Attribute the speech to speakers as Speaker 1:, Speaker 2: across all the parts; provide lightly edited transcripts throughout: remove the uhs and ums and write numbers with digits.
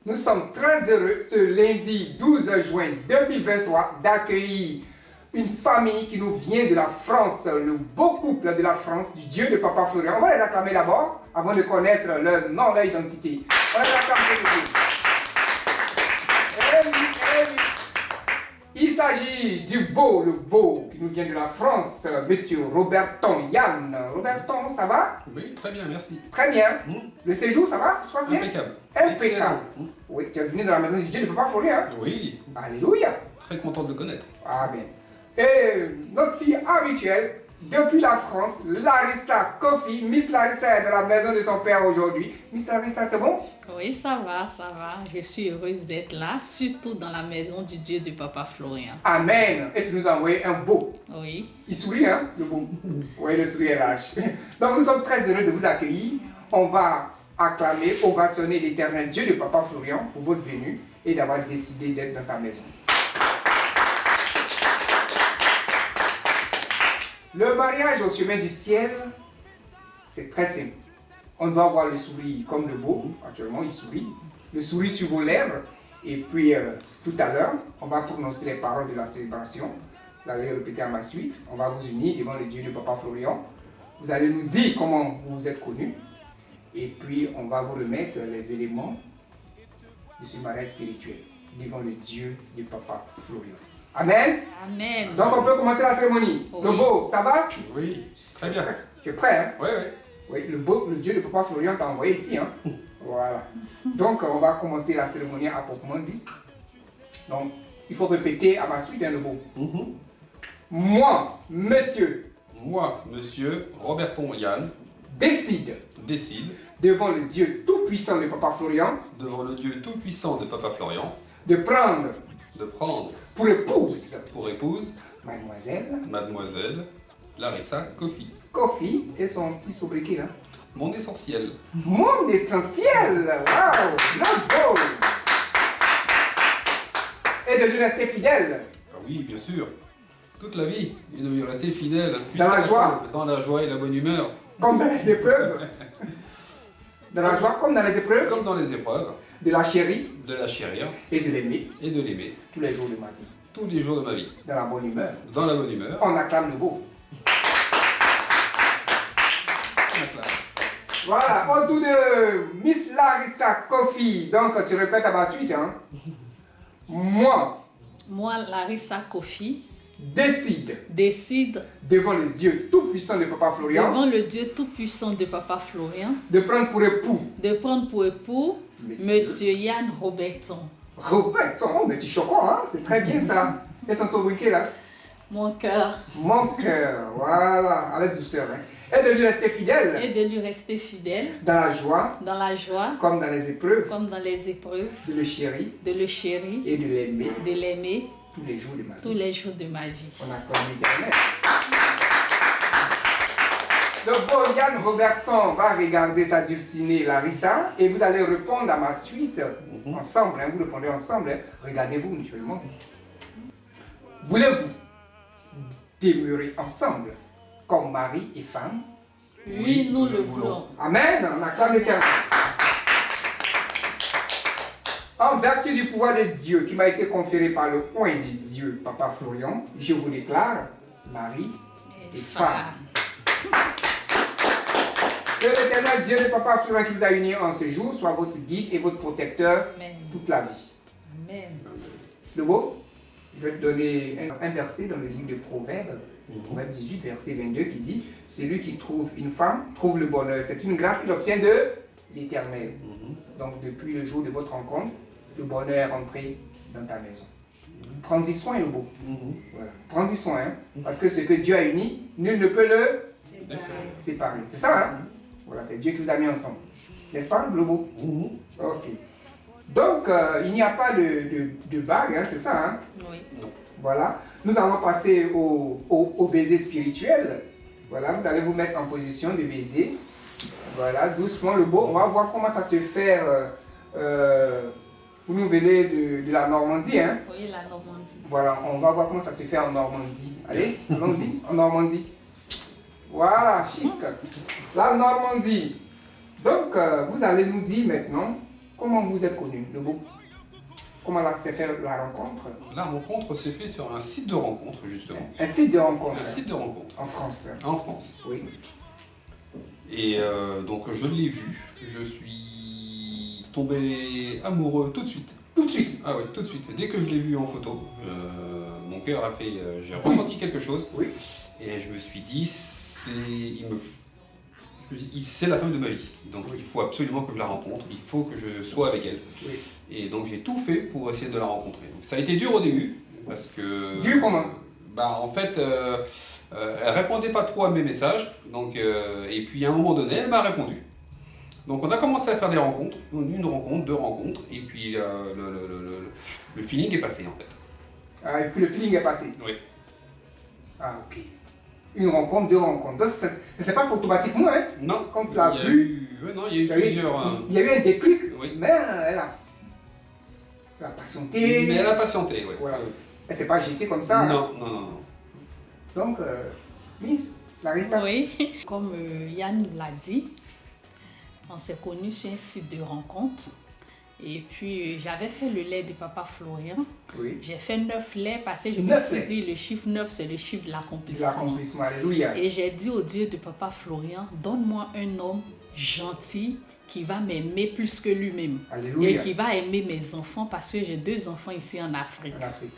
Speaker 1: Nous sommes très heureux ce lundi 12 juin 2023 d'accueillir une famille qui nous vient de la France, le beau couple de la France, du Dieu de Papa Florian. On va les acclamer d'abord avant de connaître leur nom, leur identité. On les acclame pour nous. Il s'agit du beau, le beau, qui nous vient de la France, monsieur Roberton Yann. Roberton, ça va?
Speaker 2: Oui, très bien, merci.
Speaker 1: Très bien. Le séjour, ça va? Ça se passe bien?
Speaker 2: Impeccable.
Speaker 1: Impeccable. Oui, tu es venu dans la maison du Dieu de Papa Florian.
Speaker 2: Oui.
Speaker 1: Alléluia.
Speaker 2: Très content de le connaître.
Speaker 1: Ah bien. Et notre fille habituelle, depuis la France, Larissa Kofi. Miss Larissa est dans la maison de son père aujourd'hui. Miss Larissa, c'est bon?
Speaker 3: Oui, ça va, ça va. Je suis heureuse d'être là, surtout dans la maison du Dieu de Papa Florian.
Speaker 1: Amen. Et tu nous as envoyé un beau.
Speaker 3: Oui.
Speaker 1: Il sourit, hein, le beau. Oui, le sourire est lâche. Donc nous sommes très heureux de vous accueillir. On va acclamer, ovationner l'éternel Dieu de Papa Florian pour votre venue et d'avoir décidé d'être dans sa maison. Le mariage au chemin du ciel, c'est très simple. On doit avoir le sourire comme le beau. Actuellement, il sourit. Le sourire sur vos lèvres. Et puis, tout à l'heure, on va prononcer les paroles de la célébration. Vous allez répéter à ma suite. On va vous unir devant le Dieu de Papa Florian. Vous allez nous dire comment vous êtes connus. Et puis, on va vous remettre les éléments de ce mariage spirituel devant le Dieu de Papa Florian. Amen.
Speaker 3: Amen.
Speaker 1: Donc, on peut commencer la cérémonie.
Speaker 3: Oui.
Speaker 1: Le beau, ça va?
Speaker 2: Oui, très bien.
Speaker 1: Tu es prêt, hein?
Speaker 2: Oui, oui.
Speaker 1: Oui, le beau, le Dieu de Papa Florian t'a envoyé ici, hein? Voilà. Donc, on va commencer la cérémonie à proprement dit. Donc, il faut répéter à ma suite, hein, le beau. Moi, monsieur,
Speaker 2: Moi, monsieur Roberton Yann,
Speaker 1: décide
Speaker 2: décide,
Speaker 1: devant le Dieu tout-puissant de Papa Florian,
Speaker 2: devant le Dieu tout-puissant de Papa Florian,
Speaker 1: de prendre
Speaker 2: de prendre
Speaker 1: pour épouse
Speaker 2: pour épouse
Speaker 1: mademoiselle
Speaker 2: Larissa Kofi.
Speaker 1: Kofi et son petit sobriquet, là.
Speaker 2: Mon essentiel.
Speaker 1: Monde essentiel! Waouh! Not beau! Et de lui rester fidèle.
Speaker 2: Ah oui, bien sûr. Toute la vie, il devait rester fidèle.
Speaker 1: Dans la joie.
Speaker 2: Dans la joie et la bonne humeur.
Speaker 1: Comme dans les épreuves. Dans la joie comme dans les épreuves.
Speaker 2: Comme dans les épreuves.
Speaker 1: De la chérie
Speaker 2: De la chérir
Speaker 1: et de l'aimer
Speaker 2: et de l'aimer.
Speaker 1: tous les jours de ma vie.
Speaker 2: Tous les jours de ma vie.
Speaker 1: Dans la bonne humeur.
Speaker 2: Dans la bonne humeur.
Speaker 1: On acclame le beau.
Speaker 2: On acclame.
Speaker 1: Voilà, autour de Miss Larissa Kofi. Donc, tu répètes à ma suite, hein. Moi,
Speaker 3: Moi, Larissa Kofi,
Speaker 1: décide
Speaker 3: décide
Speaker 1: devant le Dieu tout-puissant de Papa Florian
Speaker 3: devant le Dieu tout-puissant de Papa Florian
Speaker 1: de prendre pour époux
Speaker 3: de prendre pour époux Monsieur Yann Roberton.
Speaker 1: Roberton. Oh, mais tu choquant, hein. C'est très bien ça. Et son sobriquet là.
Speaker 3: Mon cœur
Speaker 1: Mon cœur. Voilà, avec douceur, hein. Et de lui rester fidèle
Speaker 3: est de lui rester fidèle
Speaker 1: dans la joie
Speaker 3: dans la joie
Speaker 1: comme dans les épreuves,
Speaker 3: comme dans les épreuves,
Speaker 1: de le chérir
Speaker 3: de le chérir,
Speaker 1: et de l'aimer
Speaker 3: de l'aimer
Speaker 1: tous les jours de ma
Speaker 3: tous
Speaker 1: vie.
Speaker 3: les jours de ma vie.
Speaker 1: On acclame l'Éternel. Le beau Yann Roberton va regarder sa dulcinée Larissa et vous allez répondre à ma suite ensemble. Hein, vous répondez ensemble. Hein. Regardez-vous mutuellement. Voulez-vous demeurer ensemble comme mari et femme?
Speaker 3: Oui, nous le voulons.
Speaker 1: Amen. On acclame l'Éternel. En vertu du pouvoir de Dieu qui m'a été conféré par le coin de Dieu, Papa Florian, je vous déclare mari et femme. Que l'éternel Dieu de Papa Florian qui vous a unis en ce jour soit votre guide et votre protecteur
Speaker 3: Amen.
Speaker 1: toute la vie.
Speaker 3: Amen.
Speaker 1: Le beau, je vais te donner un verset dans le livre de Proverbes, Proverbe 18, verset 22, qui dit « Celui qui trouve une femme trouve le bonheur. C'est une grâce qu'il obtient de l'Éternel. » Donc depuis le jour de votre rencontre, le bonheur est rentré dans ta maison. Prends-y soin, le beau. Voilà. Prends-y soin, hein, parce que ce que Dieu a uni, nul ne peut le séparer. C'est ça, hein? Voilà, c'est Dieu qui vous a mis ensemble. N'est-ce pas, le beau? Ok. Donc, il n'y a pas de bague, hein, c'est ça, hein?
Speaker 3: Oui.
Speaker 1: Voilà. Nous allons passer au baiser spirituel. Voilà, vous allez vous mettre en position de baiser. Voilà, doucement, le beau. On va voir comment ça se fait. Vous nous venez de la Normandie, hein?
Speaker 3: Oui, la Normandie.
Speaker 1: Voilà, on va voir comment ça se fait en Normandie. Allez, allons-y, en Normandie. Voilà, chic. La Normandie. Donc, vous allez nous dire maintenant Comment vous êtes connus, comment s'est fait la rencontre?
Speaker 2: La rencontre s'est faite sur un site de rencontre, justement.
Speaker 1: Un site de rencontre.
Speaker 2: Un site de rencontre.
Speaker 1: En France.
Speaker 2: En France.
Speaker 1: Oui.
Speaker 2: Et donc je l'ai vu, je suis tombé amoureux tout de suite.
Speaker 1: Tout de suite.
Speaker 2: Ah oui, tout de suite. Dès que je l'ai vu en photo, mon cœur a fait... j'ai ressenti quelque chose.
Speaker 1: Oui.
Speaker 2: Et je me suis dit, c'est la femme de ma vie. Donc il faut absolument que je la rencontre, il faut que je sois avec elle.
Speaker 1: Oui.
Speaker 2: Et donc j'ai tout fait pour essayer de la rencontrer. Donc, ça a été dur au début, parce que...
Speaker 1: Dur comment?
Speaker 2: En fait, elle répondait pas trop à mes messages. Donc, et puis à un moment donné, elle m'a répondu. Donc on a commencé à faire des rencontres, une rencontre, deux rencontres, et puis le feeling est passé en fait.
Speaker 1: Ah, et puis le feeling est passé.
Speaker 2: Oui.
Speaker 1: Ah, ok. Une rencontre, deux rencontres. Donc, c'est pas automatiquement, hein?
Speaker 2: Non.
Speaker 1: Quand tu l'as vu.
Speaker 2: Non, il y a eu plusieurs.
Speaker 1: Il y a eu un déclic,
Speaker 2: Oui.
Speaker 1: mais elle a patienté.
Speaker 2: Mais elle a patienté, oui.
Speaker 1: Voilà. Elle s'est pas jetée comme ça.
Speaker 2: Non, non, non, non.
Speaker 1: Donc, Miss Larissa.
Speaker 3: Oui, comme Yann l'a dit, on s'est connus sur un site de rencontre. Et puis, j'avais fait le lait de Papa Florian.
Speaker 1: Oui.
Speaker 3: J'ai fait 9 laits parce que je me
Speaker 1: 9
Speaker 3: suis
Speaker 1: laits.
Speaker 3: dit, le chiffre 9, c'est le chiffre de l'accomplissement.
Speaker 1: L'accomplissement, alléluia.
Speaker 3: Et j'ai dit au Dieu de Papa Florian, donne-moi un homme gentil qui va m'aimer plus que lui-même.
Speaker 1: Alléluia.
Speaker 3: Et qui va aimer mes enfants parce que j'ai 2 enfants ici en Afrique.
Speaker 1: En Afrique.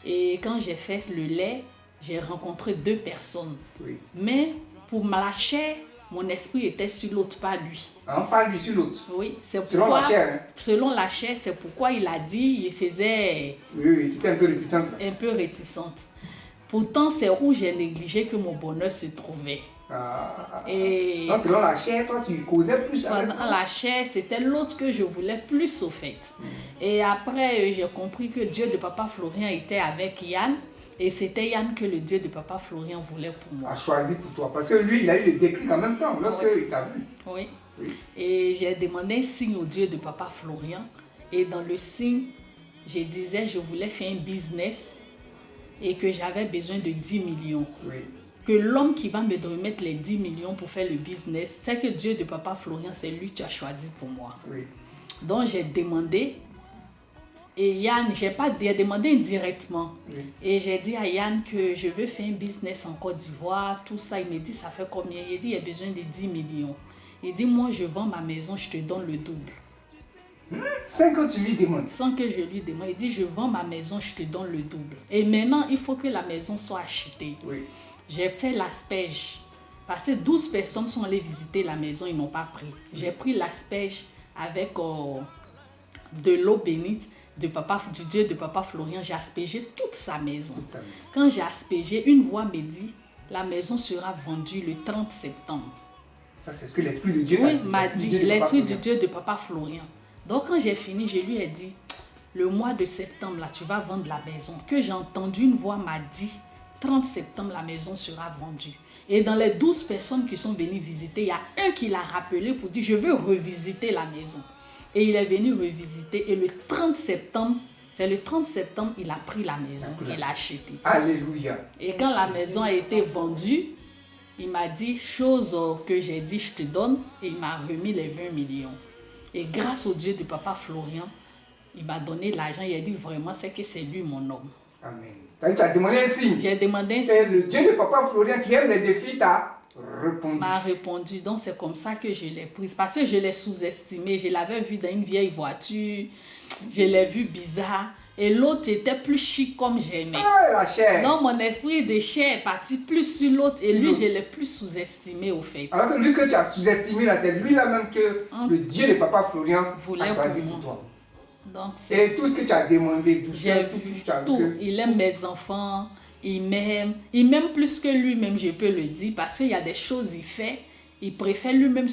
Speaker 3: Et quand j'ai fait le lait, j'ai rencontré 2 personnes.
Speaker 1: Oui.
Speaker 3: Mais pour ma chair, mon esprit était sur l'autre, pas lui.
Speaker 1: On parle lui sur l'autre.
Speaker 3: Oui, c'est
Speaker 1: Selon
Speaker 3: pourquoi,
Speaker 1: la chair. Hein?
Speaker 3: selon la chair, c'est pourquoi il a dit, il faisait
Speaker 1: Oui, tu étais un peu réticente.
Speaker 3: un peu réticente. Pourtant, c'est où j'ai négligé que mon bonheur se trouvait. Et
Speaker 1: Donc, selon la chair, toi, tu causais plus avec.
Speaker 3: pendant la chair, c'était l'autre que je voulais plus au fait. Et après, j'ai compris que Dieu de Papa Florian était avec Yann. Et c'était Yann que le Dieu de Papa Florian voulait pour moi.
Speaker 1: A choisi pour toi. Parce que lui, il a eu le déclic en même temps, lorsque il t'a vu.
Speaker 3: Oui.
Speaker 1: Oui.
Speaker 3: Et j'ai demandé un signe au Dieu de Papa Florian. Et dans le signe, je disais je voulais faire un business et que j'avais besoin de 10 millions.
Speaker 1: Oui.
Speaker 3: Que l'homme qui va me remettre les 10 millions pour faire le business, c'est que Dieu de Papa Florian, c'est lui que tu as choisi pour moi.
Speaker 1: Oui.
Speaker 3: Donc j'ai demandé, et Yann, j'ai demandé indirectement.
Speaker 1: Oui.
Speaker 3: Et j'ai dit à Yann que je veux faire un business en Côte d'Ivoire, tout ça. Il me dit, ça fait combien? Il dit, il y a besoin de 10 millions. Il dit, moi, je vends ma maison, je te donne le double.
Speaker 1: Sans que tu lui demandes.
Speaker 3: Sans que je lui demande. Il dit, je vends ma maison, je te donne le double. Et maintenant, il faut que la maison soit achetée.
Speaker 1: Oui.
Speaker 3: J'ai fait l'asperge. Parce que 12 personnes sont allées visiter la maison, ils n'ont pas pris. J'ai pris l'asperge avec de l'eau bénite du Dieu de Papa Florian. J'ai aspergé toute sa maison.
Speaker 1: Toute sa maison.
Speaker 3: Quand j'ai aspergé, une voix me dit, la maison sera vendue le 30 septembre.
Speaker 1: Ça, c'est ce que l'Esprit de Dieu
Speaker 3: Oui,
Speaker 1: m'a
Speaker 3: m'a
Speaker 1: dit.
Speaker 3: dit, l'esprit du Dieu de Papa Florian. Donc quand j'ai fini, je lui ai dit, le mois de septembre, là, tu vas vendre la maison. Que j'ai entendu, une voix m'a dit, 30 septembre, la maison sera vendue. Et dans les 12 personnes qui sont venues visiter, il y a un qui l'a rappelé pour dire, je veux revisiter la maison. Et il est venu revisiter. Et le 30 septembre, c'est le 30 septembre, il a pris la maison, il a acheté.
Speaker 1: Alléluia.
Speaker 3: Et quand la maison a été vendue, il m'a dit, chose que j'ai dit, je te donne. Et il m'a remis les 20 millions. Et grâce au Dieu de Papa Florian, il m'a donné l'argent. Il a dit, vraiment, c'est que c'est lui mon homme.
Speaker 1: Amen. Tu as demandé un signe.
Speaker 3: J'ai demandé un
Speaker 1: Et
Speaker 3: signe.
Speaker 1: le Dieu de Papa Florian qui aime les défis t'a répondu.
Speaker 3: M'a répondu. Donc, c'est comme ça que je l'ai prise. Parce que je l'ai sous-estimé. Je l'avais vu dans une vieille voiture. Je l'ai vu bizarre. Et l'autre était plus chic comme j'aimais.
Speaker 1: Ah, la chair.
Speaker 3: Donc, mon esprit de chair est parti plus sur l'autre. Et lui, je l'ai plus sous-estimé au fait.
Speaker 1: Alors que lui que tu as sous-estimé, là, c'est lui-là même que le Dieu de Papa Florian
Speaker 3: Voulait
Speaker 1: a choisi
Speaker 3: pour
Speaker 1: pour
Speaker 3: moi.
Speaker 1: toi.
Speaker 3: Donc, c'est...
Speaker 1: Et tout ce que tu as demandé, tout
Speaker 3: J'ai
Speaker 1: ça,
Speaker 3: vu
Speaker 1: tout, tu as vu
Speaker 3: tout.
Speaker 1: que-
Speaker 3: Il aime mes enfants, il m'aime. Il m'aime plus que lui-même, je peux le dire, parce qu'il y a des choses qu'il fait. Il préfère lui-même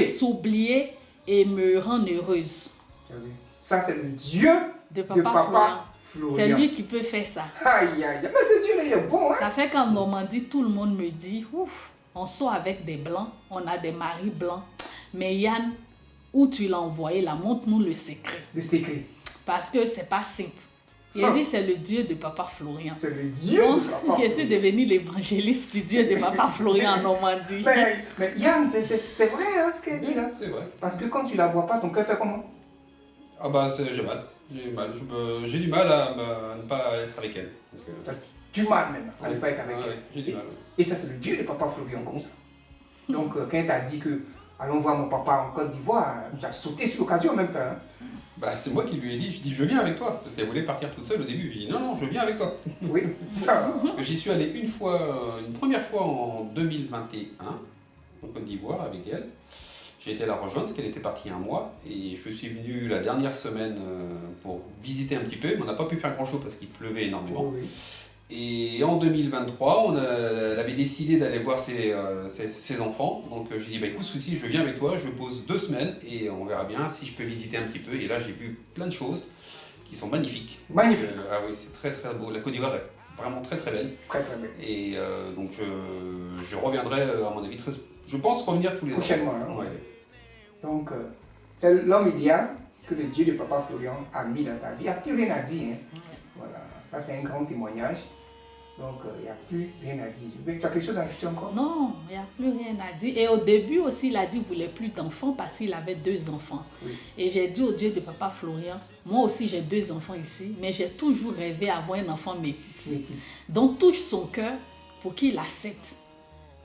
Speaker 3: s'oublier et me rendre heureuse.
Speaker 1: Tu as vu? Ça, c'est le Dieu
Speaker 3: De
Speaker 1: de
Speaker 3: Papa
Speaker 1: Papa
Speaker 3: Florian.
Speaker 1: Florian.
Speaker 3: C'est lui qui peut faire ça.
Speaker 1: Aïe, aïe, aïe. Mais ce Dieu-là, il est bon, hein?
Speaker 3: Ça fait qu'en Normandie, tout le monde me dit, ouf, on sort avec des blancs, on a des maris blancs. Mais Yann, où tu l'as envoyé là, montre-nous le secret.
Speaker 1: Le secret.
Speaker 3: Parce que c'est pas simple. Il a dit c'est le Dieu de Papa Florian.
Speaker 1: C'est le Dieu
Speaker 3: Donc,
Speaker 1: de Papa
Speaker 3: je suis
Speaker 1: Florian.
Speaker 3: devenue l'évangéliste du Dieu de Papa Florian en Normandie.
Speaker 1: Mais Yann, c'est vrai hein, ce qu'elle dit là.
Speaker 2: C'est vrai.
Speaker 1: Parce que quand tu la vois pas, ton cœur fait comment?
Speaker 2: Ah bah j'ai mal. J'ai du mal à ne pas être avec elle. Donc,
Speaker 1: Du mal même à ne pas être avec
Speaker 2: ouais,
Speaker 1: elle.
Speaker 2: j'ai du mal.
Speaker 1: Et ça, c'est le Dieu de Papa Florian comme ça. Donc, quand elle t'a dit que allons voir mon papa en Côte d'Ivoire, tu as sauté sur l'occasion en même temps. Hein.
Speaker 2: Bah c'est moi qui lui ai dit, je dis je viens avec toi. Parce qu'elle voulait partir toute seule au début. J'ai dit non, je viens avec toi.
Speaker 1: Oui. Ah.
Speaker 2: Parce que j'y suis allé une première fois en 2021 en Côte d'Ivoire avec elle. J'ai été la rejoindre parce qu'elle était partie un mois et je suis venu la dernière semaine pour visiter un petit peu, mais on n'a pas pu faire grand chose parce qu'il pleuvait énormément.
Speaker 1: Oui.
Speaker 2: Et en 2023, elle avait décidé d'aller voir ses enfants. Donc j'ai dit, bah, écoute, souci, je viens avec toi, je pose 2 semaines et on verra bien si je peux visiter un petit peu. Et là, j'ai vu plein de choses qui sont magnifiques.
Speaker 1: Magnifique.
Speaker 2: Ah oui, c'est très très beau. La Côte d'Ivoire est vraiment très très belle.
Speaker 1: Très très bien.
Speaker 2: Et donc je reviendrai, à mon avis, je pense revenir tous les ans.
Speaker 1: Prochainement. Hein.
Speaker 2: Ouais.
Speaker 1: Donc, c'est l'homme idéal que le Dieu de Papa Florian a mis dans ta vie. Il n'y a plus rien à dire. Hein. Voilà, ça c'est un grand témoignage. Donc, il n'y a plus rien à dire. Tu as quelque chose à ajouter encore?
Speaker 3: Non, il n'y a plus rien à dire. Et au début aussi, il a dit qu'il ne voulait plus d'enfants parce qu'il avait 2 enfants.
Speaker 1: Oui.
Speaker 3: Et j'ai dit au Dieu de Papa Florian, moi aussi j'ai 2 enfants ici, mais j'ai toujours rêvé d'avoir un enfant métis.
Speaker 1: Métis.
Speaker 3: Donc touche son cœur pour qu'il accepte.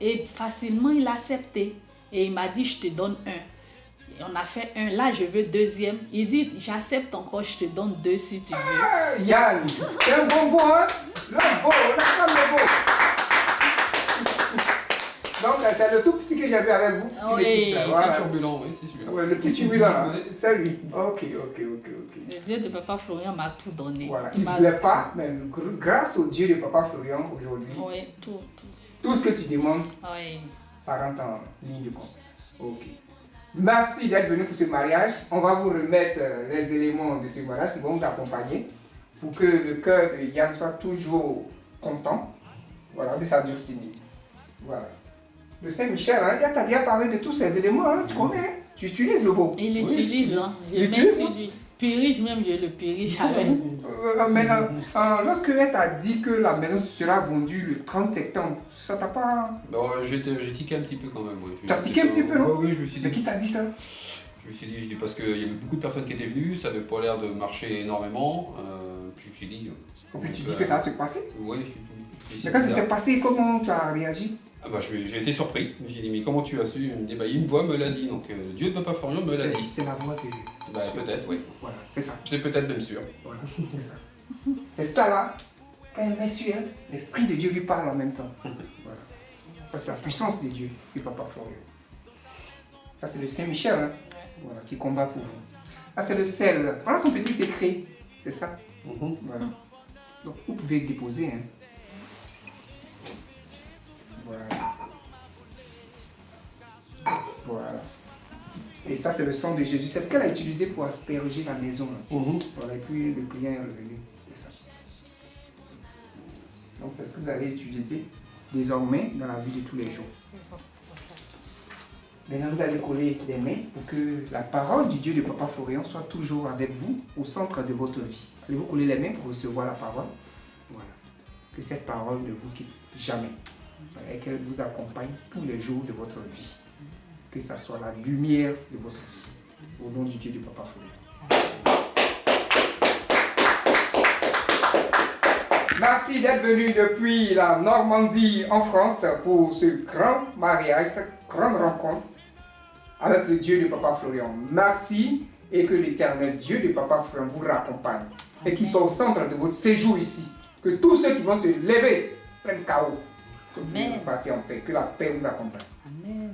Speaker 3: Et facilement, il a accepté. Et il m'a dit, je te donne 1. Et on a fait 1. Là, je veux 2e. Il dit, j'accepte encore, je te donne 2 si tu veux.
Speaker 1: Ah, Yann, c'est un bon beau, hein? L'homme beau, la femme est beau. Donc, c'est le tout petit que j'ai vu avec vous. Petit
Speaker 3: Oui.
Speaker 1: métis, là,
Speaker 2: Un
Speaker 1: voilà.
Speaker 2: peu turbulent, oui, c'est celui-là.
Speaker 1: Ouais, le petit turbulent là,
Speaker 2: Ouais.
Speaker 1: c'est lui. Ok.
Speaker 3: Le Dieu de Papa Florian m'a tout donné.
Speaker 1: Voilà.
Speaker 3: Il
Speaker 1: Il ne
Speaker 3: m'a...
Speaker 1: voulait pas, mais grâce au Dieu de Papa Florian aujourd'hui,
Speaker 3: Oui, tout.
Speaker 1: tout ce que tu demandes,
Speaker 3: Oui.
Speaker 1: ça rentre en ligne de compte. Ok. Merci d'être venu pour ce mariage. On va vous remettre les éléments de ce mariage qui vont vous accompagner pour que le cœur de Yann soit toujours content. Voilà, de sa dulcinée. Voilà. Le Saint-Michel, hein, il t'a déjà parlé de tous ces éléments, hein, tu connais, tu utilises le beau.
Speaker 3: Il l'utilise, hein. Je
Speaker 1: Il
Speaker 3: mets
Speaker 1: l'utilise,
Speaker 3: sur lui. Purige même, je le purige avec.
Speaker 1: Mais lorsque elle t'a dit que la maison sera vendue le 30 septembre, ça t'a pas...
Speaker 2: Non, j'ai tiqué un petit peu quand même. Ouais.
Speaker 1: T'as tiqué un petit peu, non?
Speaker 2: Oui, je me suis
Speaker 1: Mais
Speaker 2: dit.
Speaker 1: qui t'a dit ça?
Speaker 2: Je me suis dit, parce qu'il y avait beaucoup de personnes qui étaient venues, ça n'avait pas l'air de marcher énormément. Puis je me suis dit.
Speaker 1: Et puis tu dis que ça va se passer.
Speaker 2: Oui.
Speaker 1: Mais quand ça s'est passé, comment tu as réagi?
Speaker 2: Ah bah, j'ai été surpris. J'ai dit, mais comment tu as su? Il me dit, bah, une voix me l'a dit. Donc, Dieu de Papa Florian me l'a dit.
Speaker 1: C'est la voix de Dieu.
Speaker 2: Bah, peut-être, oui.
Speaker 1: Voilà, c'est ça.
Speaker 2: C'est peut-être même sûr.
Speaker 1: Voilà, c'est ça. C'est ça là. Quand elle met sur elle, l'Esprit de Dieu lui parle en même temps. Voilà. Ça, c'est la puissance de Dieu du Papa Florian. Ça, c'est le Saint-Michel hein, voilà, qui combat pour vous. Là, c'est le sel. Voilà son petit secret. C'est ça. Voilà. Donc, vous pouvez le déposer. Hein. Voilà. Voilà. Et ça, c'est le sang de Jésus. C'est ce qu'elle a utilisé pour asperger la maison. Là. Voilà, et puis le client est revenu. C'est ça. Donc, c'est ce que vous allez utiliser désormais dans la vie de tous les jours. Maintenant, vous allez coller les mains pour que la parole du Dieu de Papa Florian soit toujours avec vous, au centre de votre vie. Allez-vous coller les mains pour recevoir la parole? Voilà. Que cette parole ne vous quitte jamais. Et qu'elle vous accompagne tous les jours de votre vie. Que ça soit la lumière de votre vie. Au nom du Dieu de Papa Florian. Merci d'être venu depuis la Normandie en France pour ce grand mariage, cette grande rencontre avec le Dieu de Papa Florian. Merci et que l'éternel Dieu de Papa Florian vous raccompagne et qu'il soit au centre de votre séjour ici. Que tous ceux qui vont se lever prennent KO. Que vous
Speaker 3: Amen.
Speaker 1: partez en paix. Que la paix vous accompagne.
Speaker 3: Amen.